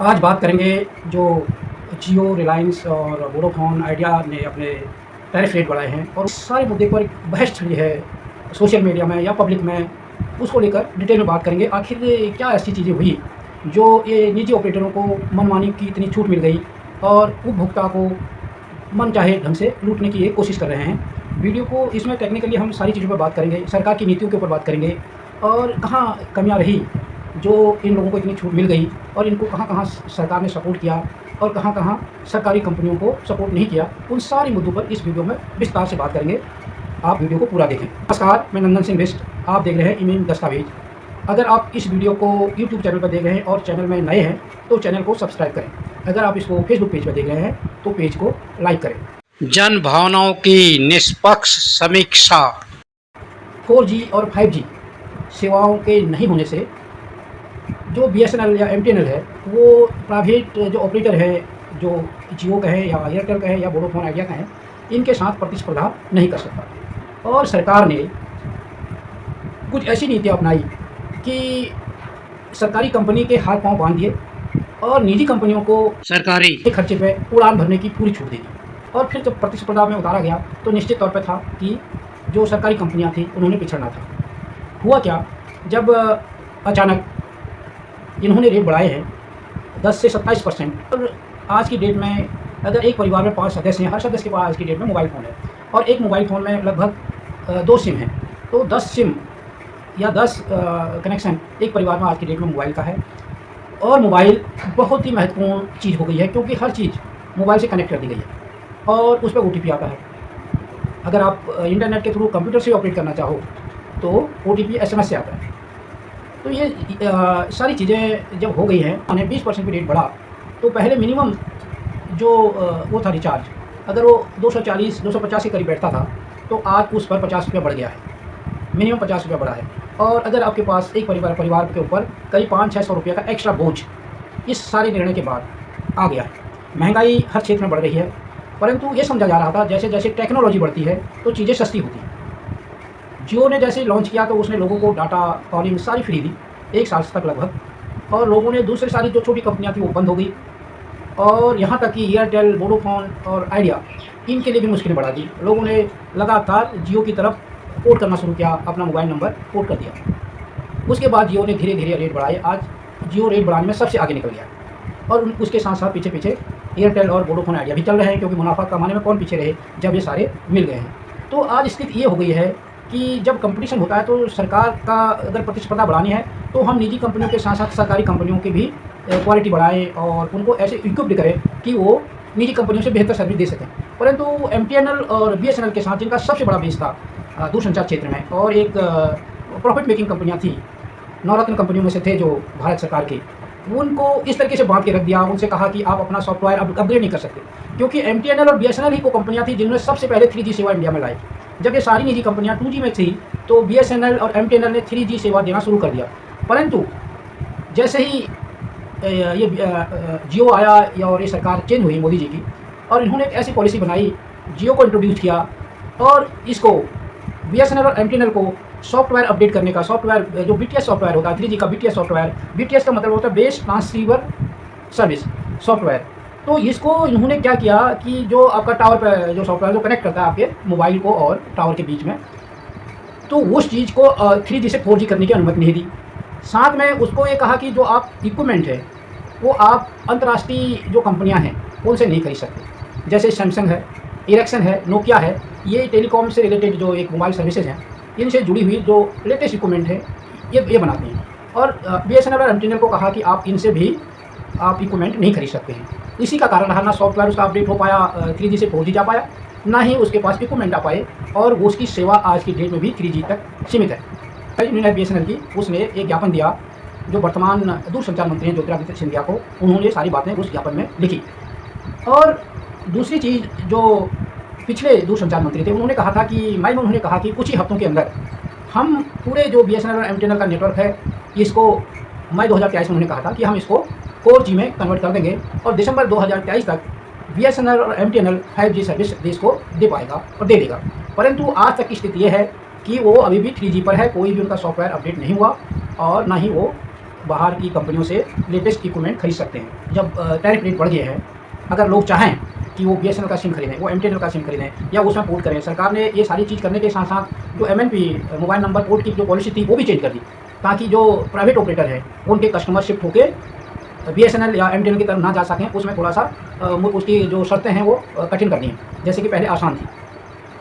आज बात करेंगे जो जियो, रिलायंस और वोडाफ़ोन आइडिया ने अपने टैरिफ रेट बढ़ाए हैं और उस सारे मुद्दे पर एक बहस छिड़ी है सोशल मीडिया में या पब्लिक में। उसको लेकर डिटेल में बात करेंगे। आखिर क्या ऐसी चीज़ें हुई जो ये निजी ऑपरेटरों को मनमानी की इतनी छूट मिल गई और उपभोक्ता को मनचाहे ढंग से लूटने की ये कोशिश कर रहे हैं। वीडियो को इसमें टेक्निकली हम सारी चीज़ों पर बात करेंगे, सरकार की नीतियों के ऊपर बात करेंगे और कहाँ कमियाँ रही जो इन लोगों को इतनी छूट मिल गई और इनको कहाँ-कहाँ सरकार ने सपोर्ट किया और कहाँ-कहाँ सरकारी कंपनियों को सपोर्ट नहीं किया। उन सारी मुद्दों पर इस वीडियो में विस्तार से बात करेंगे। आप वीडियो को पूरा देखें। नमस्कार, मैं नंदन सिंह बिष्ट, आप देख रहे हैं इमेम दस्तावेज। अगर आप इस वीडियो को यूट्यूब चैनल पर देख रहे हैं और चैनल में नए हैं तो चैनल को सब्सक्राइब करें। अगर आप इसको फेसबुक पेज पर देख रहे हैं तो पेज को लाइक करें। जन भावनाओं की निष्पक्ष समीक्षा। 4G और 5G सेवाओं के नहीं होने से जो BSNL या MTNL है वो प्राइवेट जो ऑपरेटर है, जो जियो का है या एयरटेल का है या वोडाफोन आइडिया का है, इनके साथ प्रतिस्पर्धा नहीं कर सकता। और सरकार ने कुछ ऐसी नीतियाँ अपनाई कि सरकारी कंपनी के हाथ पाँव बांध दिए और निजी कंपनियों को सरकारी के खर्चे पे उड़ान भरने की पूरी छूट दे दी। और फिर जब प्रतिस्पर्धा में उतारा गया तो निश्चित तौर पे था कि जो सरकारी कंपनियां थीं उन्होंने पिछड़ना था। हुआ क्या, जब अचानक इन्होंने रेट बढ़ाए हैं 10 से 27%। और आज की डेट में अगर एक परिवार में 5 सदस्य हैं, हर सदस्य के पास आज की डेट में मोबाइल फ़ोन है और एक मोबाइल फ़ोन में लगभग 2 सिम हैं, तो 10 सिम या 10 कनेक्शन एक परिवार में आज की डेट में मोबाइल का है। और मोबाइल बहुत ही महत्वपूर्ण चीज़ हो गई है क्योंकि हर चीज़ मोबाइल से कनेक्ट कर दी गई है और उस पर OTP आता है। अगर आप इंटरनेट के थ्रू कंप्यूटर से ऑपरेट करना चाहो तो OTP SMS से आता है। तो ये सारी चीज़ें जब हो गई हैं, मैंने 20% पे रेट बढ़ा तो पहले मिनिमम जो वो था रिचार्ज, अगर वो 240-250 के करीब बैठता था तो आज उस पर 50 रुपया बढ़ गया है, मिनिमम 50 रुपया बढ़ा है। और अगर आपके पास एक परिवार के ऊपर करीब 500-600 रुपये का एक्स्ट्रा बोझ इस सारे निर्णय के बाद आ गया है। महंगाई हर क्षेत्र में बढ़ रही है, परंतु ये समझा जा रहा था जैसे जैसे टेक्नोलॉजी बढ़ती है तो चीज़ें सस्ती होती हैं। जियो ने जैसे लॉन्च किया तो उसने लोगों को डाटा कॉलिंग सारी फ्री दी 1 साल तक लगभग, और लोगों ने दूसरी सारी जो छोटी कंपनियां थी वो बंद हो गई और यहाँ तक कि एयरटेल, वोडाफोन और आइडिया इनके लिए भी मुश्किलें बढ़ा दी। लोगों ने लगातार जियो की तरफ पोर्ट करना शुरू किया, अपना मोबाइल नंबर पोर्ट कर दिया। उसके बाद जियो ने धीरे धीरे रेट बढ़ाए। आज जियो रेट बढ़ाने में सबसे आगे निकल गया और उसके साथ साथ पीछे पीछे एयरटेल और वोडाफोन आइडिया भी चल रहे हैं, क्योंकि मुनाफा कमाने में कौन पीछे रहे जब ये सारे मिल गए हैं। तो आज स्थिति ये हो गई है कि जब कंपटीशन होता है तो सरकार का अगर प्रतिस्पर्धा बढ़ानी है तो हम निजी कंपनियों के साथ साथ सरकारी कंपनियों की भी क्वालिटी बढ़ाएँ और उनको ऐसे इक्विप्ड करें कि वो निजी कंपनियों से बेहतर सर्विस दे सकें। परंतु MTNL और BSNL के साथ, जिनका सबसे बड़ा बेस था दूरसंचार क्षेत्र में और एक प्रॉफिट मेकिंग कंपनियाँ थी, नवरत्न कंपनियों में से थे जो भारत सरकार की, उनको इस तरीके से बांध के रख दिया। उनसे कहा कि आप अपना सॉफ्टवेयर अपग्रेड नहीं कर सकते, क्योंकि MTNL और BSNL ही को कंपनियां थी जिन्होंने सबसे पहले 3G सेवा इंडिया में लाई। जब ये सारी निजी कंपनियां 2G में थी तो BSNL और MTNL ने 3G सेवा देना शुरू कर दिया। परंतु जैसे ही ये जियो आया और ये सरकार चेंज हुई मोदी जी की, और इन्होंने एक ऐसी पॉलिसी बनाई, जियो को इंट्रोड्यूस किया और इसको BSNL और MTNL को सॉफ्टवेयर अपडेट करने का, सॉफ्टवेयर जो BTS सॉफ्टवेयर होता है, 3G का BTS सॉफ्टवेयर, BTS का मतलब होता है बेस ट्रांसीवर सर्विस सॉफ्टवेयर। तो इसको इन्होंने क्या किया कि जो आपका टावर पर जो सॉफ्टवेयर जो कनेक्ट करता है आपके मोबाइल को और टावर के बीच में, तो उस चीज़ को 3G से 4G करने की अनुमति नहीं दी। साथ में उसको ये कहा कि जो आप इक्विपमेंट है वो आप अंतर्राष्ट्रीय जो कंपनियां हैं उनसे नहीं खरीद सकते। जैसे सैमसंग है, इरेक्सन है, नोकिया है, ये टेलीकॉम से रिलेटेड जो एक मोबाइल सर्विसेज हैं, इनसे जुड़ी हुई जो लेटेस्ट इक्विपमेंट है ये बनाते हैं। और BSNL और MTNL को कहा कि आप इनसे भी आप इक्विपमेंट नहीं खरीद सकते हैं। इसी का कारण रहा, ना सॉफ्टवेयर उसका अपडेट हो पाया, 3G से 4G जा पाया, ना ही उसके पास इक्विपमेंट आ पाए, और उसकी सेवा आज की डेट में भी 3G तक सीमित है। यूनियन BSNL की उसने एक ज्ञापन दिया, जो वर्तमान दूरसंचार मंत्री हैं ज्योतिरादित्य सिंधिया को, उन्होंने सारी बातें उस ज्ञापन में लिखी। और दूसरी चीज़, जो पिछले दूरसंचार मंत्री थे उन्होंने कहा था कि उन्होंने कहा कि कुछ ही हफ्तों के अंदर हम पूरे जो BSNL और MTNL का नेटवर्क है इसको, मई 2023 में उन्होंने कहा था कि हम इसको 4G में कन्वर्ट कर देंगे और दिसंबर 2023 तक BSNL और MTNL 5G सर्विस देश को दे पाएगा और दे देगा। परंतु आज तक की स्थिति ये है कि वो अभी भी 3G पर है, कोई भी उनका सॉफ्टवेयर अपडेट नहीं हुआ और ना ही वो बाहर की कंपनियों से लेटेस्ट इक्विपमेंट खरीद सकते हैं। जब टैरिफ रेट बढ़ गए हैं, अगर लोग चाहें कि वो BSNL का सिम खरीदें, वो MTNL का सिम खरीदें या उसमें पोर्ट करें, सरकार ने ये सारी चीज़ करने के साथ-साथ जो MNP मोबाइल नंबर पोर्ट की जो पॉलिसी थी वो भी चेंज कर दी, ताकि जो प्राइवेट ऑपरेटर हैं उनके कस्टमर शिफ्ट होके BSNL या MTNL की तरफ ना जा सकें। उसमें थोड़ा-सा उसकी जो शर्तें हैं वो कठिन करनी है, जैसे कि पहले आसान थी।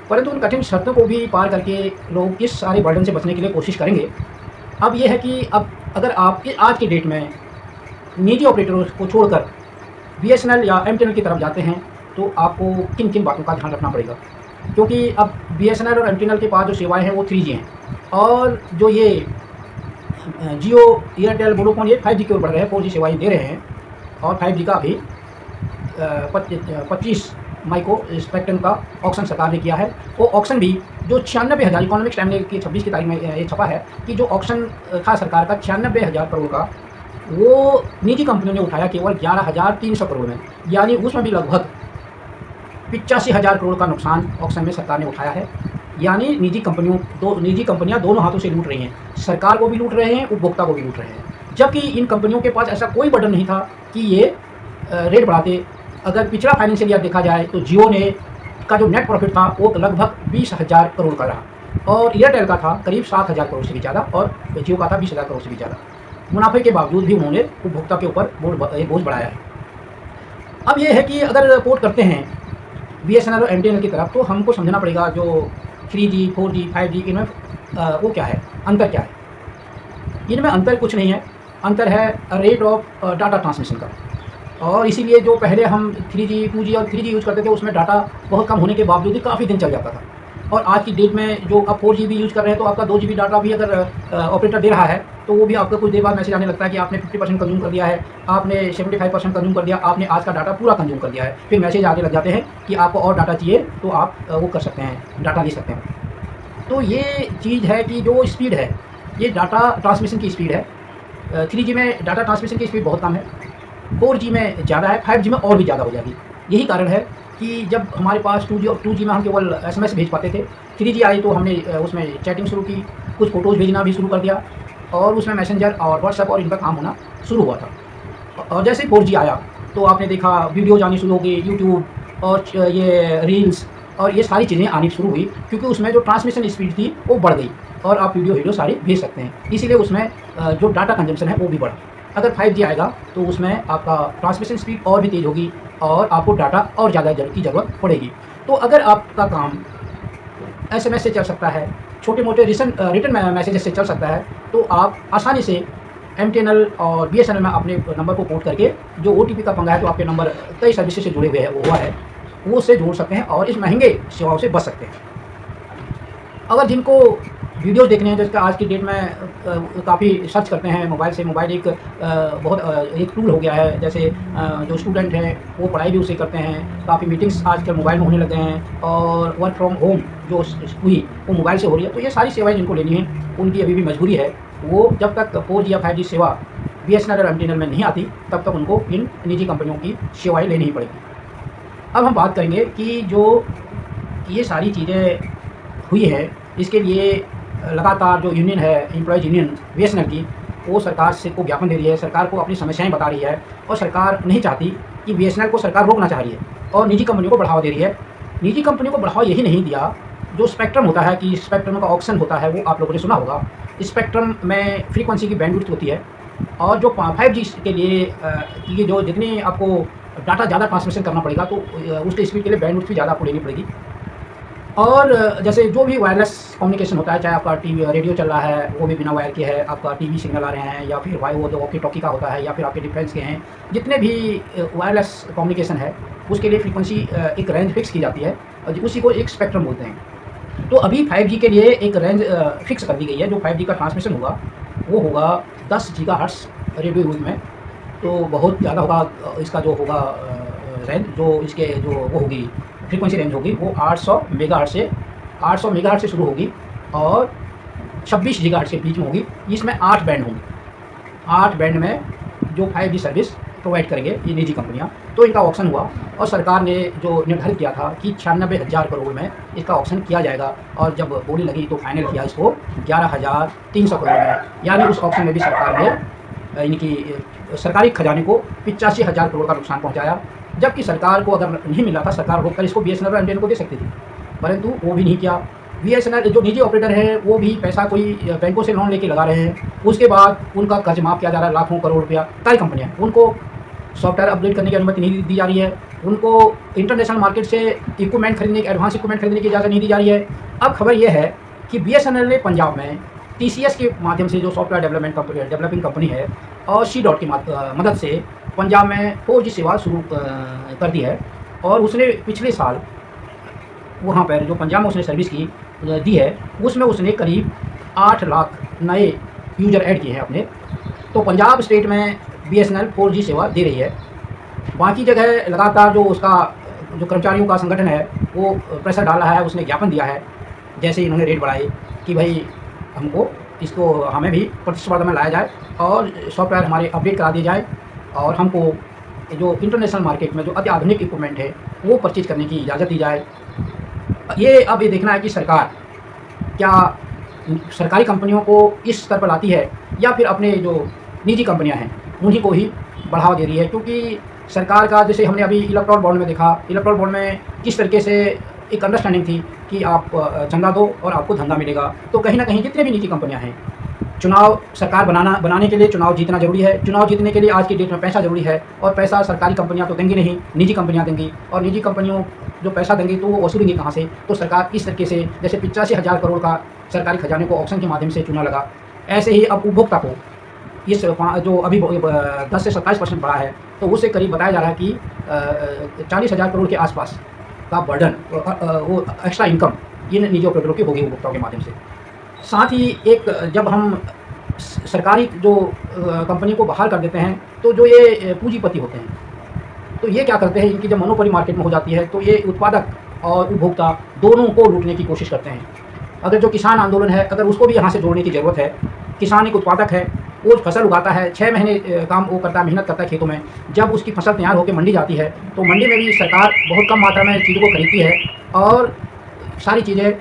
परंतु उन कठिन शर्तों को भी पार करके लोग इस सारे बर्डन से बचने के लिए कोशिश करेंगे। अब ये है कि अब अगर आप आज की डेट में निजी ऑपरेटरों को छोड़कर BSNL या MTNL की तरफ जाते हैं, तो आपको किन-किन बातों का ध्यान रखना पड़ेगा। क्योंकि अब BSNL और MTNL के पास जो सेवाएँ हैं वो 3G हैं, और जो ये जियो, एयरटेल, वोडाफोन ये 5G की ओर बढ़ रहे हैं, 4G सेवाएँ दे रहे हैं। और 5G का अभी 25 मई को स्पेक्ट्रम का ऑक्शन सरकार ने किया है। वो ऑक्शन भी जो 96,000 इकोनॉमिक्स टाइम की 26 की तारीख में ये छपा है कि जो ऑक्शन था सरकार का 96,000 करोड़ का, वो निजी कंपनियों ने उठाया केवल 11,300 करोड़ में, यानी उसमें भी लगभग 85,000 करोड़ का नुकसान ऑक्शन में सरकार ने उठाया है। यानी निजी कंपनियां दोनों हाथों से लूट रही हैं, सरकार को भी लूट रहे हैं, उपभोक्ता को भी लूट रहे हैं। जबकि इन कंपनियों के पास ऐसा कोई बर्डन नहीं था कि ये रेट बढ़ाते। अगर पिछला फाइनेंशियल ईयर देखा जाए तो जियो ने का जो नेट प्रॉफिट था वो लगभग 20,000 करोड़ का रहा, और एयरटेल का था करीब 7,000 करोड़ से भी ज़्यादा, और जियो का था 20,000 करोड़ से भी ज़्यादा। मुनाफे के बावजूद भी उन्होंने उपभोक्ता के ऊपर बोझ बढ़ाया है। अब ये है कि अगर पोर्ट करते हैं BSNL और MTNL की तरफ, तो हमको समझना पड़ेगा जो 3G, 4G, 5G इनमें वो क्या है, अंतर क्या है। इनमें अंतर कुछ नहीं है, अंतर है रेट ऑफ डाटा ट्रांसमिशन का। और इसीलिए जो पहले हम 3G, 2G और 3G यूज़ करते थे, उसमें डाटा बहुत कम होने के बावजूद भी काफ़ी दिन चल जाता था। और आज की डेट में जो आप 4G भी यूज़ कर रहे हैं, तो आपका 2 GB डाटा भी अगर ऑपरेटर दे रहा है, तो वो भी आपको कुछ देर बाद मैसेज आने लगता है कि आपने 50% कंज्यूम कर दिया है, आपने 75% कंज्यूम कर दिया, आपने आज का डाटा पूरा कंज्यूम कर दिया है। फिर मैसेज आने लग जाते हैं कि आपको और डाटा चाहिए, तो आप वो कर सकते हैं, डाटा ले सकते हैं। तो ये चीज़ है कि जो स्पीड है, ये डाटा ट्रांसमिशन की स्पीड है। 3G में डाटा ट्रांसमिशन की स्पीड बहुत कम है, 4G में ज़्यादा है, 5G में और भी ज़्यादा हो जाएगी। यही कारण है कि जब हमारे पास 2G में हम केवल SMS भेज पाते थे, 3G आई तो हमने उसमें चैटिंग शुरू की, कुछ फ़ोटोज़ भेजना भी शुरू कर दिया, और उसमें मैसेंजर और व्हाट्सएप और इनका काम होना शुरू हुआ था। और जैसे 4G आया तो आपने देखा वीडियोज़ आनी शुरू हो गई, यूट्यूब और ये रील्स और ये सारी चीज़ें आनी शुरू हुई, क्योंकि उसमें जो ट्रांसमिशन स्पीड थी वो बढ़ गई, और आप वीडियो सारी भेज सकते हैं। इसीलिए उसमें जो डाटा कंजम्पशन है वो भी बढ़ा। अगर 5G आएगा तो उसमें आपका ट्रांसमिशन स्पीड और भी तेज़ होगी, और आपको डाटा और ज़्यादा की ज़रूरत पड़ेगी। तो अगर आपका काम SMS से चल सकता है, छोटे मोटे रिटर्न मैसेजेस से चल सकता है, तो आप आसानी से MTNL और BSNL में अपने नंबर को पोर्ट करके, जो OTP का पंगा है, तो आपके नंबर कई सर्विसेज से जुड़े हुए हैं वो हुआ है, वो उससे जोड़ सकते हैं और इस महंगे सेवाओं से बच सकते हैं। अगर जिनको वीडियोज़ देखने हैं, जैसे आज की डेट में काफ़ी सर्च करते हैं मोबाइल से, मोबाइल एक एक टूल हो गया है। जैसे जो स्टूडेंट हैं वो पढ़ाई भी उससे करते हैं, काफ़ी मीटिंग्स आजकल मोबाइल में होने लगे हैं, और वर्क फ्रॉम होम जो हुई वो मोबाइल से हो रही है। तो ये सारी सेवाएं जिनको लेनी है, उनकी अभी भी मजबूरी है, वो जब तक 4G या 5G सेवा BSNL और MTNL में नहीं आती, तब तक उनको इन निजी कंपनियों की सेवाएँ लेनी ही पड़ेगी। अब हम बात करेंगे कि जो ये सारी चीज़ें हुई है, इसके लिए लगातार जो यूनियन है, एम्प्लॉयज़ यूनियन BSNL की, वो सरकार से को ज्ञापन दे रही है, सरकार को अपनी समस्याएं बता रही है, और सरकार नहीं चाहती कि BSNL को सरकार रोकना चाह रही है, और निजी कंपनियों को बढ़ावा दे रही है। निजी कंपनियों को बढ़ावा यही नहीं दिया, जो स्पेक्ट्रम होता है, कि स्पेक्ट्रम का ऑक्शन होता है, वो आप लोगों ने सुना होगा। स्पेक्ट्रम में फ्रीक्वेंसी की बैंडविड्थ होती है, और जो 5G के लिए कि जो जितनी आपको डाटा ज़्यादा ट्रांसमिशन करना पड़ेगा, तो उसके स्पीड के लिए बैंडविड्थ भी ज़्यादा आपको लेनी पड़ेगी। और जैसे जो भी वायरलेस कम्युनिकेशन होता है, चाहे आपका रेडियो चल रहा है वो भी बिना वायर के है, आपका TV सिग्नल आ रहे हैं, या फिर वो जो वॉकी टॉकी का होता है, या फिर आपके डिफेंस के हैं, जितने भी वायरलेस कम्युनिकेशन है, उसके लिए फ्रीक्वेंसी एक रेंज फिक्स की जाती है, और उसी को एक स्पेक्ट्रम बोलते हैं। तो अभी 5G के लिए एक रेंज फिक्स कर दी गई है। जो 5G का ट्रांसमिशन होगा वो होगा 10 GHz रेडियो यूज में, तो बहुत ज़्यादा होगा। इसका जो होगा रेंज, जो इसके जो वो होगी फ्रीक्वेंसी रेंज होगी, वो 800 मेगाहर्ट्ज़ से शुरू होगी, और 26 GHz के बीच में होगी। इसमें 8 बैंड होंगे, 8 बैंड में जो 5G सर्विस प्रोवाइड करेंगे ये निजी कंपनियां। तो इनका ऑक्शन हुआ, और सरकार ने जो निर्धारित किया था कि 96,000 करोड़ में इसका ऑक्शन किया जाएगा, और जब बोली लगी तो फाइनल किया इसको 11,300 करोड़ में। यानी उस ऑक्शन में भी सरकार ने इनकी सरकारी खजाने को 85,000 करोड़ का नुकसान पहुंचाया, जबकि सरकार को अगर नहीं मिला था, सरकार होकर इसको बीएसएनएल और एमटीएनएल को दे सकती थी, परंतु वो भी नहीं किया। बीएसएनएल जो निजी ऑपरेटर है वो भी पैसा कोई बैंकों से लोन लेके लगा रहे हैं, उसके बाद उनका कर्ज माफ़ किया जा रहा है लाखों करोड़ रुपया। सरकारी कंपनियाँ, उनको सॉफ्टवेयर अपग्रेड करने की अनुमति नहीं दी जा रही है, उनको इंटरनेशनल मार्केट से इक्विपमेंट खरीदने की, एडवांस इक्विपमेंट खरीदने की इजाज़त नहीं दी जा रही है। अब खबर यह है कि बीएसएनएल ने पंजाब में टीसीएस के माध्यम से, जो सॉफ्टवेयर डेवलपिंग कंपनी है, और सी डॉट की मदद से पंजाब में 4G सेवा शुरू कर दी है। और उसने पिछले साल वहाँ पर जो पंजाब में उसने सर्विस दी है, उसमें उसने करीब 8 लाख नए यूज़र ऐड किए हैं अपने। तो पंजाब स्टेट में बीएसएनएल 4G सेवा दे रही है। बाकी जगह लगातार जो उसका जो कर्मचारियों का संगठन है वो प्रेशर डाल रहा है, उसने ज्ञापन दिया है, जैसे इन्होंने रेट बढ़ाए कि भाई हमको इसको हमें भी प्रतिस्पर्धा में लाया जाए और सॉफ्टवेयर हमारे अपडेट करा दिए जाए, और हमको जो इंटरनेशनल मार्केट में जो अत्याधुनिक इक्विपमेंट है वो परचेज करने की इजाज़त दी जाए। अब ये देखना है कि सरकार क्या सरकारी कंपनियों को इस स्तर पर लाती है या फिर अपने जो निजी कंपनियां हैं उन्हीं को ही बढ़ावा दे रही है। क्योंकि सरकार का, जैसे हमने अभी इलेक्ट्रॉल बॉन्ड में देखा, इलेक्ट्रॉल बॉन्ड में किस तरीके से एक अंडरस्टैंडिंग थी कि आप चंदा दो और आपको धंधा मिलेगा। तो कहीं ना कहीं जितने भी निजी कंपनियां हैं, चुनाव सरकार बनाने के लिए चुनाव जीतना जरूरी है। चुनाव जीतने के लिए आज की डेट में पैसा जरूरी है, और पैसा सरकारी कंपनियां तो देंगी नहीं, निजी कंपनियां देंगी, और निजी कंपनियों जो पैसा देंगी तो वो वसूलेंगी कहाँ से। तो सरकार इस तरीके से, जैसे 85,000 करोड़ का सरकारी खजाने को ऑक्शन के माध्यम से चुना लगा, ऐसे ही अब उपभोक्ता को इस जो अभी 10 से 27% बढ़ा है, तो उससे करीब बताया जा रहा है कि 40,000 करोड़ के आसपास का बर्डन, वो एक्स्ट्रा इनकम इन निजी ऑपरेटरों की होगी उपभोक्ताओं के माध्यम से। साथ ही एक, जब हम सरकारी जो कंपनी को बाहर कर देते हैं, तो जो ये पूंजीपति होते हैं, तो ये क्या करते हैं, इनकी जब मोनोपोली मार्केट में हो जाती है तो ये उत्पादक और उपभोक्ता दोनों को लूटने की कोशिश करते हैं। अगर जो किसान आंदोलन है, अगर उसको भी यहाँ से जोड़ने की ज़रूरत है। किसान एक उत्पादक है, वो फसल उगाता है, 6 महीने काम वो करता है, मेहनत करता है खेतों में। जब उसकी फसल तैयार होकर मंडी जाती है, तो मंडी में भी सरकार बहुत कम मात्रा में चीज़ों को खरीदती है, और सारी चीज़ें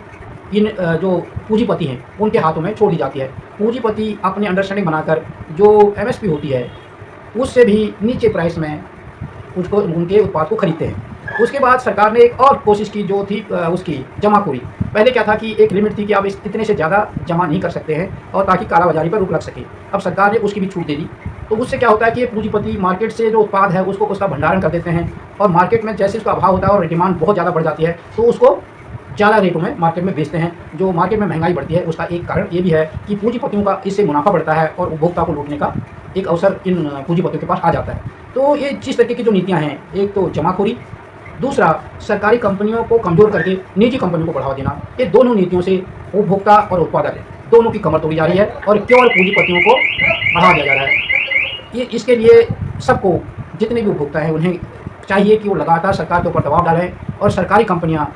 इन जो पूंजीपति हैं उनके हाथों में छोड़ दी जाती है। पूंजीपति अपनी अंडरस्टैंडिंग बनाकर जो एमएसपी होती है उससे भी नीचे प्राइस में उसको, उनके उत्पाद को खरीदते हैं। उसके बाद सरकार ने एक और कोशिश की, जो थी उसकी जमाखोरी। पहले क्या था कि एक लिमिट थी कि आप इतने से ज़्यादा जमा नहीं कर सकते हैं, और ताकि कालाबाजारी पर रोक लग सके। अब सरकार ने उसकी भी छूट दे दी। तो उससे क्या होता है कि ये पूंजीपति मार्केट से जो उत्पाद है उसको, उसका भंडारण कर देते हैं, और मार्केट में जैसे उसका अभाव होता है और डिमांड बहुत ज़्यादा बढ़ जाती है, तो उसको ज़्यादा रेटों में मार्केट में बेचते हैं। जो मार्केट में महंगाई बढ़ती है, उसका एक कारण ये भी है कि पूंजीपतियों का इससे मुनाफा बढ़ता है, और उपभोक्ता को लूटने का एक अवसर इन पूंजीपतियों के पास आ जाता है। तो ये जिस तरीके की जो नीतियाँ हैं, एक तो जमाखोरी, दूसरा सरकारी कंपनियों को कमज़ोर करके निजी कंपनियों को बढ़ावा देना, ये दोनों नीतियों से उपभोक्ता और उत्पादक दोनों की कमर तोड़ी जा रही है, और केवल पूंजीपतियों को बढ़ावा दिया जा रहा है। ये इसके लिए सबको, जितने भी उपभोक्ता हैं, उन्हें चाहिए कि वो लगातार सरकार के ऊपर दबाव डालें, और सरकारी कंपनियाँ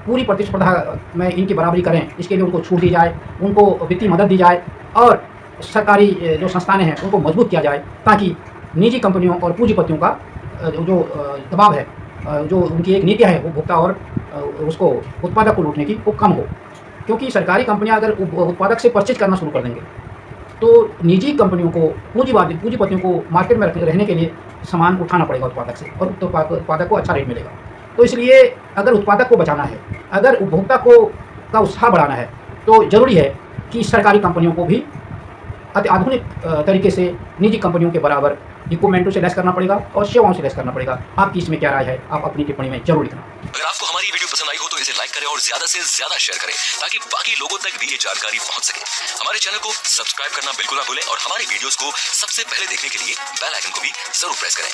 पूरी प्रतिस्पर्धा में इनकी बराबरी करें। इसके लिए उनको छूट दी जाए, उनको वित्तीय मदद दी जाए, और सरकारी जो संस्थानें हैं उनको मजबूत किया जाए, ताकि निजी कंपनियों और पूंजीपतियों का जो दबाव है, जो उनकी एक नीति है उपभोक्ता और उसको उत्पादक को लूटने की, वो कम हो। क्योंकि सरकारी कंपनियां अगर उत्पादक से परचेज करना शुरू कर देंगे, तो निजी कंपनियों को, पूंजीपतियों को मार्केट में रहने के लिए सामान उठाना पड़ेगा उत्पादक से, और उत्पादक को अच्छा रेट मिलेगा। तो इसलिए अगर उत्पादक को बचाना है, अगर उपभोक्ता का उत्साह बढ़ाना है, तो ज़रूरी है कि सरकारी कंपनियों को भी अत्याधुनिक तरीके से निजी कंपनियों के बराबर इक्विपमेंटों से लेस करना पड़ेगा और सेवाओं से लेस करना पड़ेगा। आपकी इसमें क्या राय है, आप अपनी टिप्पणी में जरूर लिखना। अगर आपको हमारी वीडियो पसंद आई हो तो इसे लाइक करें और ज्यादा से ज्यादा शेयर करें, ताकि बाकी लोगों तक भी ये जानकारी पहुंच सके। हमारे चैनल को सब्सक्राइब करना बिल्कुल ना भूलें, और हमारी वीडियोस को सबसे पहले देखने के लिए बेल आइकन को भी जरूर प्रेस करें।